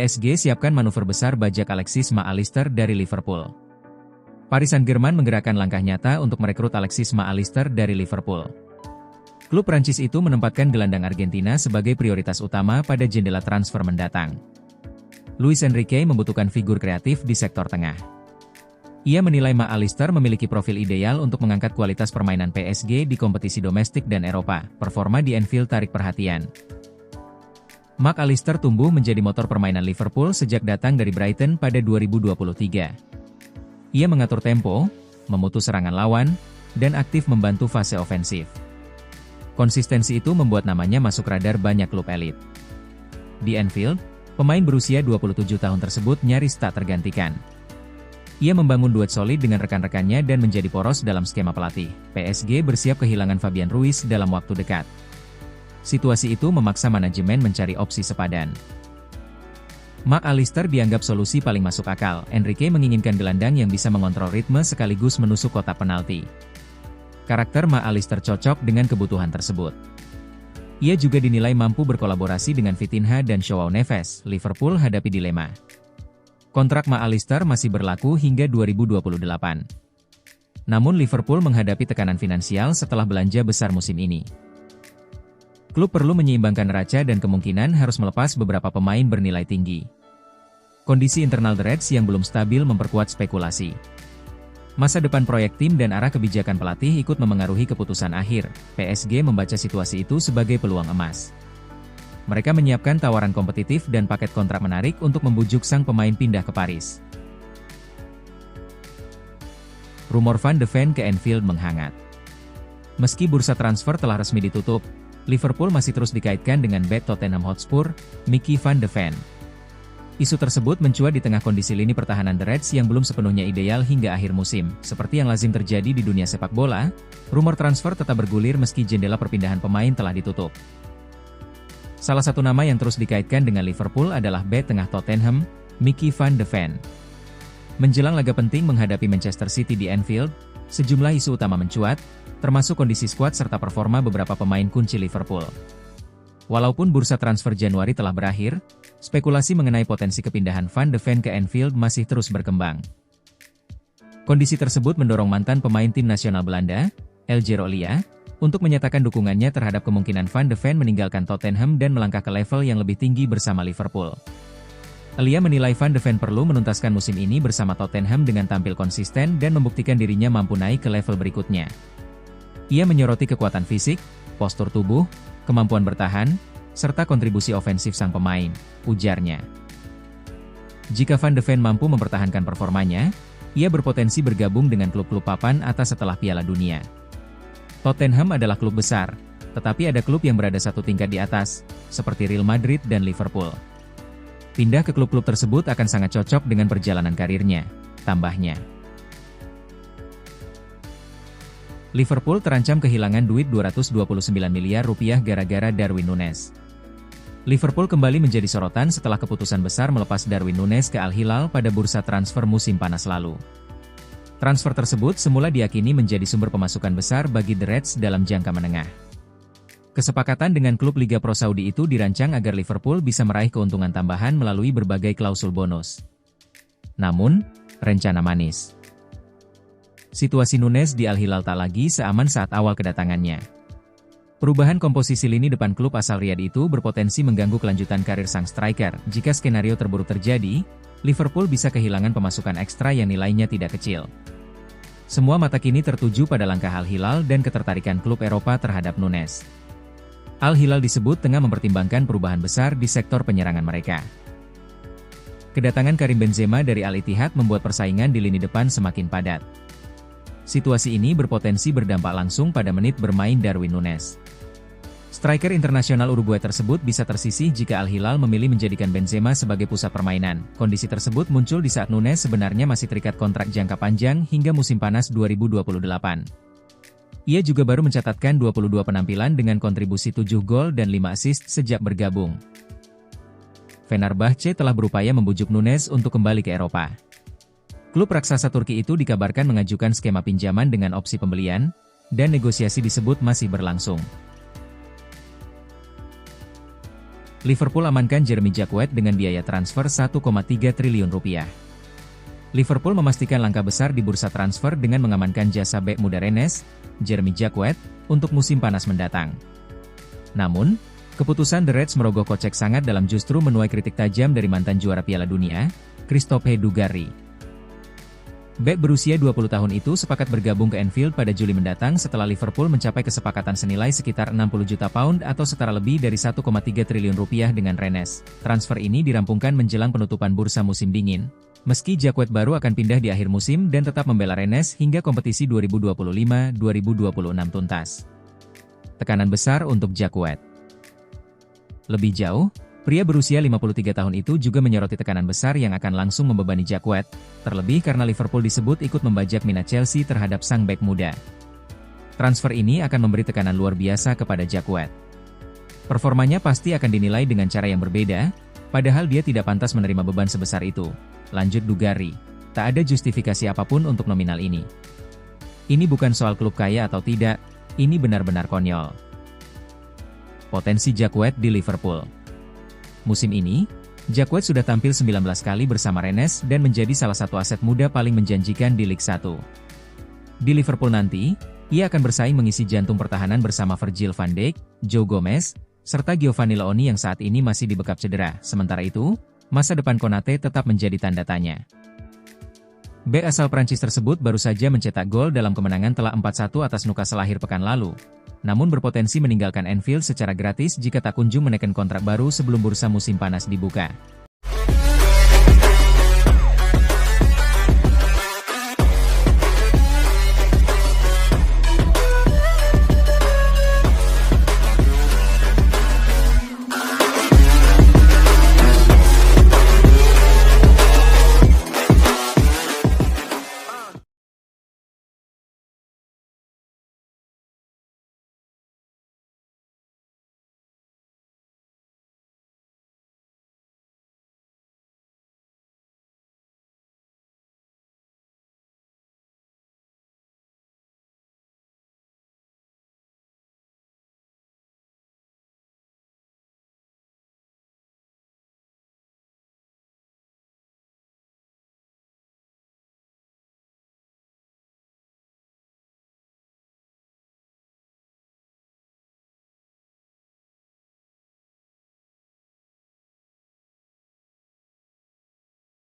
PSG siapkan manuver besar bajak Alexis Mac Allister dari Liverpool. Paris Saint-Germain menggerakkan langkah nyata untuk merekrut Alexis Mac Allister dari Liverpool. Klub Prancis itu menempatkan gelandang Argentina sebagai prioritas utama pada jendela transfer mendatang. Luis Enrique membutuhkan figur kreatif di sektor tengah. Ia menilai Mac Allister memiliki profil ideal untuk mengangkat kualitas permainan PSG di kompetisi domestik dan Eropa. Performa di Anfield tarik perhatian. Mac Allister tumbuh menjadi motor permainan Liverpool sejak datang dari Brighton pada 2023. Ia mengatur tempo, memutus serangan lawan, dan aktif membantu fase ofensif. Konsistensi itu membuat namanya masuk radar banyak klub elit. Di Anfield, pemain berusia 27 tahun tersebut nyaris tak tergantikan. Ia membangun duet solid dengan rekan-rekannya dan menjadi poros dalam skema pelatih. PSG bersiap kehilangan Fabian Ruiz dalam waktu dekat. Situasi itu memaksa manajemen mencari opsi sepadan. Mac Allister dianggap solusi paling masuk akal. Enrique menginginkan gelandang yang bisa mengontrol ritme sekaligus menusuk kotak penalti. Karakter Mac Allister cocok dengan kebutuhan tersebut. Ia juga dinilai mampu berkolaborasi dengan Vitinha dan Joao Neves. Liverpool hadapi dilema. Kontrak Mac Allister masih berlaku hingga 2028. Namun Liverpool menghadapi tekanan finansial setelah belanja besar musim ini. Klub perlu menyeimbangkan neraca dan kemungkinan harus melepas beberapa pemain bernilai tinggi. Kondisi internal The Reds yang belum stabil memperkuat spekulasi. Masa depan proyek tim dan arah kebijakan pelatih ikut memengaruhi keputusan akhir. PSG membaca situasi itu sebagai peluang emas. Mereka menyiapkan tawaran kompetitif dan paket kontrak menarik untuk membujuk sang pemain pindah ke Paris. Rumor Van de Ven ke Anfield menghangat. Meski bursa transfer telah resmi ditutup, Liverpool masih terus dikaitkan dengan bek Tottenham Hotspur, Mickey Van de Ven. Isu tersebut mencuat di tengah kondisi lini pertahanan The Reds yang belum sepenuhnya ideal hingga akhir musim. Seperti yang lazim terjadi di dunia sepak bola, rumor transfer tetap bergulir meski jendela perpindahan pemain telah ditutup. Salah satu nama yang terus dikaitkan dengan Liverpool adalah bek tengah Tottenham, Mickey Van de Ven. Menjelang laga penting menghadapi Manchester City di Anfield, sejumlah isu utama mencuat, termasuk kondisi skuad serta performa beberapa pemain kunci Liverpool. Walaupun bursa transfer Januari telah berakhir, spekulasi mengenai potensi kepindahan Van de Ven ke Anfield masih terus berkembang. Kondisi tersebut mendorong mantan pemain tim nasional Belanda, Elger Olia, untuk menyatakan dukungannya terhadap kemungkinan Van de Ven meninggalkan Tottenham dan melangkah ke level yang lebih tinggi bersama Liverpool. Elia menilai Van de Ven perlu menuntaskan musim ini bersama Tottenham dengan tampil konsisten dan membuktikan dirinya mampu naik ke level berikutnya. Ia menyoroti kekuatan fisik, postur tubuh, kemampuan bertahan, serta kontribusi ofensif sang pemain, ujarnya. Jika Van de Ven mampu mempertahankan performanya, ia berpotensi bergabung dengan klub-klub papan atas setelah Piala Dunia. Tottenham adalah klub besar, tetapi ada klub yang berada satu tingkat di atas, seperti Real Madrid dan Liverpool. Pindah ke klub-klub tersebut akan sangat cocok dengan perjalanan karirnya, tambahnya. Liverpool terancam kehilangan duit 229 miliar rupiah gara-gara Darwin Núñez. Liverpool kembali menjadi sorotan setelah keputusan besar melepas Darwin Núñez ke Al Hilal pada bursa transfer musim panas lalu. Transfer tersebut semula diyakini menjadi sumber pemasukan besar bagi The Reds dalam jangka menengah. Kesepakatan dengan klub Liga Pro Saudi itu dirancang agar Liverpool bisa meraih keuntungan tambahan melalui berbagai klausul bonus. Namun, rencana manis. Situasi Núñez di Al Hilal tak lagi seaman saat awal kedatangannya. Perubahan komposisi lini depan klub asal Riyadh itu berpotensi mengganggu kelanjutan karir sang striker. Jika skenario terburuk terjadi, Liverpool bisa kehilangan pemasukan ekstra yang nilainya tidak kecil. Semua mata kini tertuju pada langkah Al Hilal dan ketertarikan klub Eropa terhadap Núñez. Al Hilal disebut tengah mempertimbangkan perubahan besar di sektor penyerangan mereka. Kedatangan Karim Benzema dari Al Ittihad membuat persaingan di lini depan semakin padat. Situasi ini berpotensi berdampak langsung pada menit bermain Darwin Núñez. Striker internasional Uruguay tersebut bisa tersisih jika Al Hilal memilih menjadikan Benzema sebagai pusat permainan. Kondisi tersebut muncul di saat Núñez sebenarnya masih terikat kontrak jangka panjang hingga musim panas 2028. Ia juga baru mencatatkan 22 penampilan dengan kontribusi 7 gol dan 5 assist sejak bergabung. Fenerbahce telah berupaya membujuk Núñez untuk kembali ke Eropa. Klub raksasa Turki itu dikabarkan mengajukan skema pinjaman dengan opsi pembelian, dan negosiasi disebut masih berlangsung. Liverpool amankan Jeremy Jacquet dengan biaya transfer 1,3 triliun rupiah. Liverpool memastikan langkah besar di bursa transfer dengan mengamankan jasa bek muda Rennes, Jeremy Jacquet, untuk musim panas mendatang. Namun, keputusan The Reds merogoh kocek sangat dalam justru menuai kritik tajam dari mantan juara Piala Dunia, Christophe Dugarry. Bek berusia 20 tahun itu sepakat bergabung ke Anfield pada Juli mendatang setelah Liverpool mencapai kesepakatan senilai sekitar 60 juta pound atau setara lebih dari 1,3 triliun rupiah dengan Rennes. Transfer ini dirampungkan menjelang penutupan bursa musim dingin. Meski Jacquet baru akan pindah di akhir musim dan tetap membela Rennes hingga kompetisi 2025-2026 tuntas. Tekanan besar untuk Jacquet. Lebih jauh, pria berusia 53 tahun itu juga menyoroti tekanan besar yang akan langsung membebani Jacquet, terlebih karena Liverpool disebut ikut membajak minat Chelsea terhadap sang bek muda. Transfer ini akan memberi tekanan luar biasa kepada Jacquet. Performanya pasti akan dinilai dengan cara yang berbeda, padahal dia tidak pantas menerima beban sebesar itu. Lanjut Dugarry, tak ada justifikasi apapun untuk nominal ini. Ini bukan soal klub kaya atau tidak, ini benar-benar konyol. Potensi Jacquet di Liverpool. Musim ini, Jacquet sudah tampil 19 kali bersama Rennes dan menjadi salah satu aset muda paling menjanjikan di Liga 1. Di Liverpool nanti, ia akan bersaing mengisi jantung pertahanan bersama Virgil van Dijk, Joe Gomez, serta Giovanni Leoni yang saat ini masih dibekap cedera. Sementara itu, masa depan Konate tetap menjadi tanda tanya. Bek asal Prancis tersebut baru saja mencetak gol dalam kemenangan telak 4-1 atas Newcastle akhir pekan lalu, namun berpotensi meninggalkan Anfield secara gratis jika tak kunjung menekan kontrak baru sebelum bursa musim panas dibuka.